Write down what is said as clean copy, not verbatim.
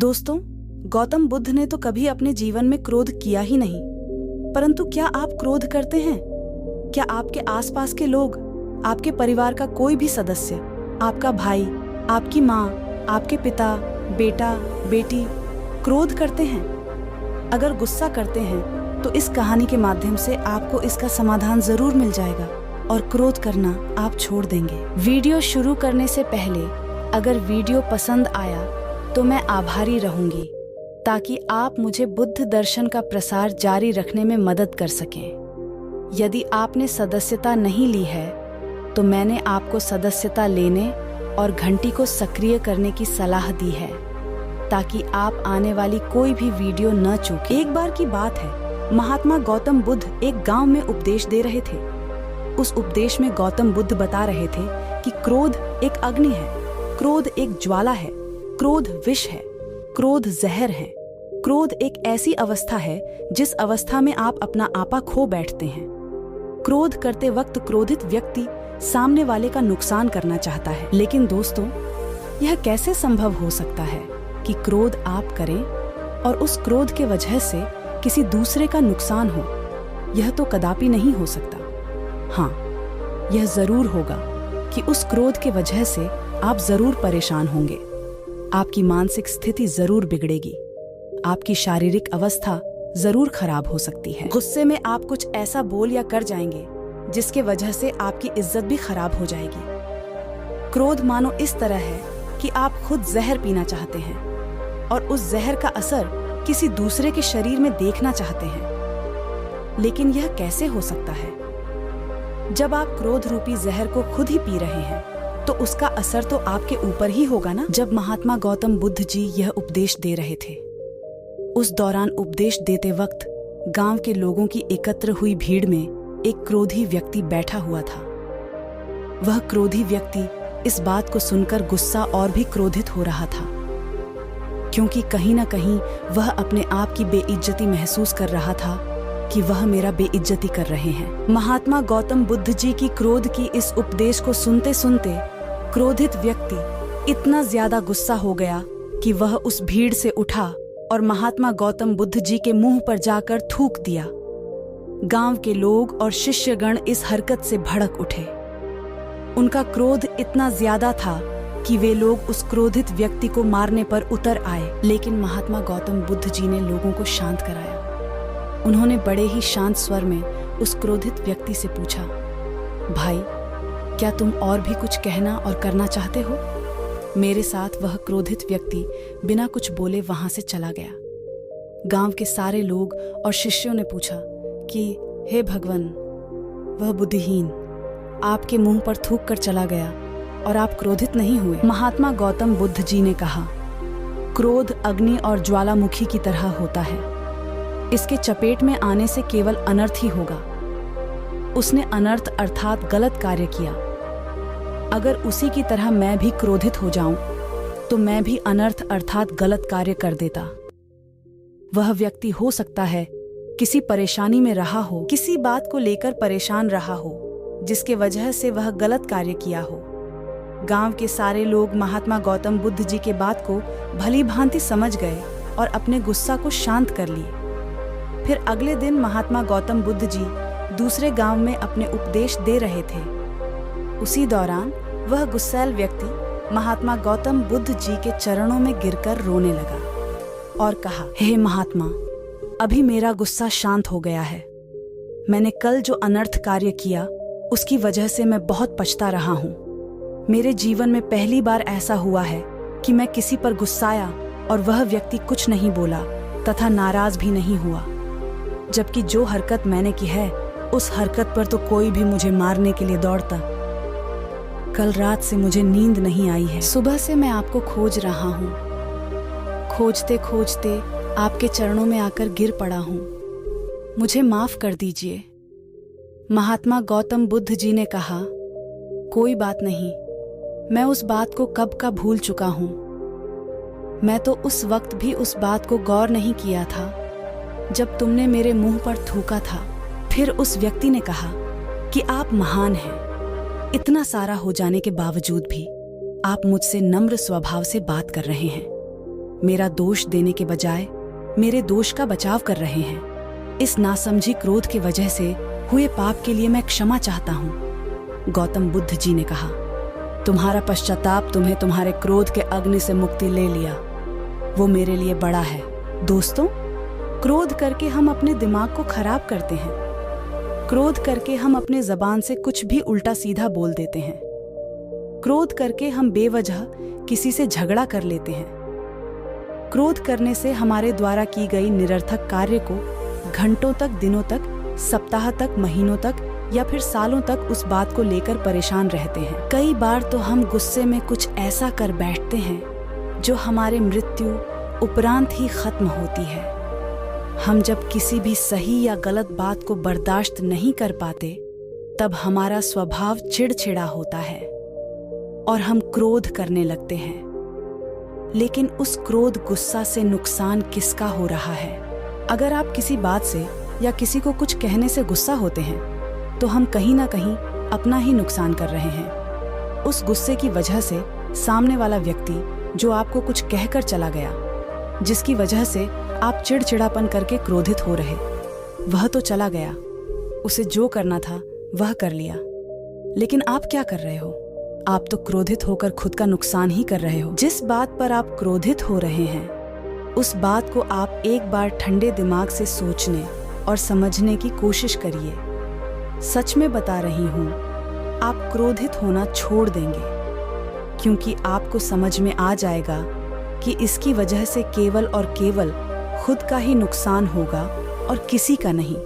दोस्तों, गौतम बुद्ध ने तो कभी अपने जीवन में क्रोध किया ही नहीं, परंतु क्या आप क्रोध करते हैं? क्या आपके आसपास के लोग, आपके परिवार का कोई भी सदस्य, आपका भाई, आपकी माँ, आपके पिता, बेटा, बेटी क्रोध करते हैं? अगर गुस्सा करते हैं तो इस कहानी के माध्यम से आपको इसका समाधान जरूर मिल जाएगा और क्रोध करना आप छोड़ देंगे। वीडियो शुरू करने से पहले अगर वीडियो पसंद आया तो मैं आभारी रहूंगी, ताकि आप मुझे बुद्ध दर्शन का प्रसार जारी रखने में मदद कर सकें। यदि आपने सदस्यता नहीं ली है तो मैंने आपको सदस्यता लेने और घंटी को सक्रिय करने की सलाह दी है, ताकि आप आने वाली कोई भी वीडियो न चूकें। एक बार की बात है, महात्मा गौतम बुद्ध एक गांव में उपदेश दे रहे थे। उस उपदेश में गौतम बुद्ध बता रहे थे कि क्रोध एक अग्नि है, क्रोध एक ज्वाला है, क्रोध विष है, क्रोध जहर है। क्रोध एक ऐसी अवस्था है जिस अवस्था में आप अपना आपा खो बैठते हैं। क्रोध करते वक्त क्रोधित व्यक्ति सामने वाले का नुकसान करना चाहता है। लेकिन दोस्तों, यह कैसे संभव हो सकता है कि क्रोध आप करें और उस क्रोध के वजह से किसी दूसरे का नुकसान हो? यह तो कदापि नहीं हो सकता। हाँ, यह जरूर होगा कि उस क्रोध के वजह से आप जरूर परेशान होंगे, आपकी मानसिक स्थिति जरूर बिगड़ेगी, आपकी शारीरिक अवस्था जरूर खराब हो सकती है। गुस्से में आप कुछ ऐसा बोल या कर जाएंगे जिसके वजह से आपकी इज्जत भी खराब हो जाएगी। क्रोध मानो इस तरह है कि आप खुद जहर पीना चाहते हैं और उस जहर का असर किसी दूसरे के शरीर में देखना चाहते हैं। लेकिन यह कैसे हो सकता है? जब आप क्रोध रूपी जहर को खुद ही पी रहे हैं तो उसका असर तो आपके ऊपर ही होगा ना। जब महात्मा गौतम बुद्ध जी यह उपदेश दे रहे थे, उस दौरान उपदेश देते वक्त गांव के लोगों की एकत्र हुई भीड़ में एक क्रोधी व्यक्ति बैठा हुआ था। वह क्रोधी व्यक्ति इस बात को सुनकर गुस्सा और भी क्रोधित हो रहा था, क्योंकि कहीं ना कहीं वह अपने आप की बेइज्जती महसूस कर रहा था कि वह मेरा बेइज्जती कर रहे हैं। महात्मा गौतम बुद्ध जी की क्रोध की इस उपदेश को सुनते सुनते क्रोधित व्यक्ति इतना ज्यादा गुस्सा हो गया कि वह उस भीड़ से उठा और महात्मा गौतम बुद्ध जी के मुंह पर जाकर थूक दिया। गांव के लोग और शिष्यगण इस हरकत से भड़क उठे। उनका क्रोध इतना ज्यादा था कि वे लोग उस क्रोधित व्यक्ति को मारने पर उतर आए। लेकिन महात्मा गौतम बुद्ध जी ने लोगों को शांत कराया। उन्होंने बड़े ही शांत स्वर में उस क्रोधित व्यक्ति से पूछा, भाई, क्या तुम और भी कुछ कहना और करना चाहते हो? मेरे साथ वह क्रोधित व्यक्ति बिना कुछ बोले वहां से चला गया। गांव के सारे लोग और शिष्यों ने पूछा कि हे भगवान, वह बुद्धिहीन आपके मुंह पर थूक कर चला गया और आप क्रोधित नहीं हुए? महात्मा गौतम बुद्ध जी ने कहा, क्रोध अग्नि और ज्वालामुखी की तरह होता है। इसके चपेट में आने से केवल अनर्थ ही होगा। उसने अनर्थ अर्थात गलत कार्य किया। अगर उसी की तरह मैं भी क्रोधित हो जाऊं तो मैं भी अनर्थ अर्थात गलत कार्य कर देता। वह व्यक्ति हो सकता है किसी परेशानी में रहा हो, किसी बात को लेकर परेशान रहा हो, जिसके वजह से वह गलत कार्य किया हो। गांव के सारे लोग महात्मा गौतम बुद्ध जी के बात को भली भांति समझ गए और अपने गुस्सा को शांत कर लिए। फिर अगले दिन महात्मा गौतम बुद्ध जी दूसरे गांव में अपने उपदेश दे रहे थे। उसी दौरान वह गुस्सैल व्यक्ति महात्मा गौतम बुद्ध जी के चरणों में गिरकर रोने लगा और कहा, हे महात्मा, अभी मेरा गुस्सा शांत हो गया है। मैंने कल जो अनर्थ कार्य किया उसकी वजह से मैं बहुत पछता रहा हूँ। मेरे जीवन में पहली बार ऐसा हुआ है कि मैं किसी पर गुस्साया और वह व्यक्ति कुछ नहीं बोला तथा नाराज भी नहीं हुआ, जबकि जो हरकत मैंने की है उस हरकत पर तो कोई भी मुझे मारने के लिए दौड़ता। कल रात से मुझे नींद नहीं आई है। सुबह से मैं आपको खोज रहा हूँ। खोजते खोजते आपके चरणों में आकर गिर पड़ा हूँ। मुझे माफ कर दीजिए। महात्मा गौतम बुद्ध जी ने कहा, कोई बात नहीं, मैं उस बात को कब का भूल चुका हूँ। मैं तो उस वक्त भी उस बात को गौर नहीं किया था जब तुमने मेरे मुंह पर थूका था। फिर उस व्यक्ति ने कहा कि आप महान हैं। इतना सारा हो जाने के बावजूद भी आप मुझसे नम्र स्वभाव से बात कर रहे हैं। मेरा दोष देने के बजाय मेरे दोष का बचाव कर रहे हैं। इस नासमझी क्रोध की वजह से हुए पाप के लिए मैं क्षमा चाहता हूँ। गौतम बुद्ध जी ने कहा, तुम्हारा पश्चाताप तुम्हें तुम्हारे क्रोध के अग्नि से मुक्ति ले लिया, वो मेरे लिए बड़ा है। दोस्तों, क्रोध करके हम अपने दिमाग को खराब करते हैं। क्रोध करके हम अपने जबान से कुछ भी उल्टा सीधा बोल देते हैं। क्रोध करके हम बेवजह किसी से झगड़ा कर लेते हैं। क्रोध करने से हमारे द्वारा की गई निरर्थक कार्य को घंटों तक, दिनों तक, सप्ताह तक, महीनों तक या फिर सालों तक उस बात को लेकर परेशान रहते हैं। कई बार तो हम गुस्से में कुछ ऐसा कर बैठते हैं जो हमारे मृत्यु उपरांत ही खत्म होती है। हम जब किसी भी सही या गलत बात को बर्दाश्त नहीं कर पाते, तब हमारा स्वभाव चिड़चिड़ा होता है और हम क्रोध करने लगते हैं। लेकिन उस क्रोध, गुस्सा से नुकसान किसका हो रहा है? अगर आप किसी बात से या किसी को कुछ कहने से गुस्सा होते हैं, तो हम कहीं ना कहीं अपना ही नुकसान कर रहे हैं। उस गुस्से की वजह से सामने वाला व्यक्ति जो आपको कुछ कहकर चला गया, जिसकी वजह से आप चिड़चिड़ापन करके क्रोधित हो रहे, वह तो चला गया, उसे जो करना था वह कर लिया। लेकिन आप क्या कर रहे हो? आप तो क्रोधित होकर खुद का नुकसान ही कर रहे हो। जिस बात पर आप क्रोधित हो रहे हैं, उस बात को आप एक बार ठंडे दिमाग से सोचने और समझने की कोशिश करिए। सच में बता रही हूँ, आप क्रोधित होना छोड़ देंगे, क्योंकि आपको समझ में आ जाएगा कि इसकी वजह से केवल और केवल खुद का ही नुकसान होगा और किसी का नहीं।